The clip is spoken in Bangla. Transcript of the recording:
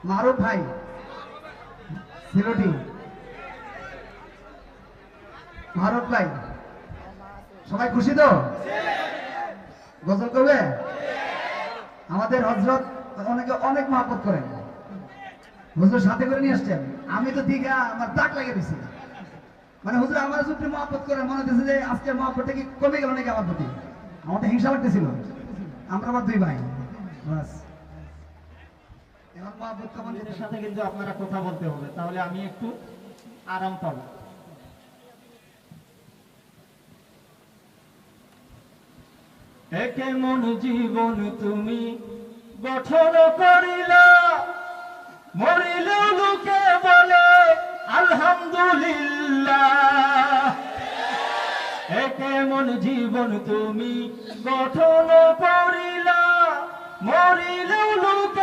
মারুফ ভাই সিলোটি, মারুফ ভাই, সবাই খুশি তো? গজল করবে? আমাদের হযরত অনেকে অনেক মহব্বত করেন, হুজুর সাথে করে নিয়ে আসছেন। আমি তো দিঘা আমার দাগ লাগে দিছি, মানে হুজুর আমার যুক্তি মহব্বত করেন, মনে হচ্ছে যে আজকের মহব্বতটা কি কমে গেল নাকি আমার প্রতি? আমার তো হিংসা লাগতেছিল। আমরা আবার দুই ভাই, বাস। এখন মহব্বত কেমন? এদের সাথে কিন্তু আপনারা কথা বলতে হবে, তাহলে আমি একটু আরাম পাবো। কেমন জীবন তুমি গঠন করিলা, মরিলেও লোকে বলে আলহামদুলিল্লাহ। কেমন জীবন তুমি গঠন করিলা, মরিলেও লোকে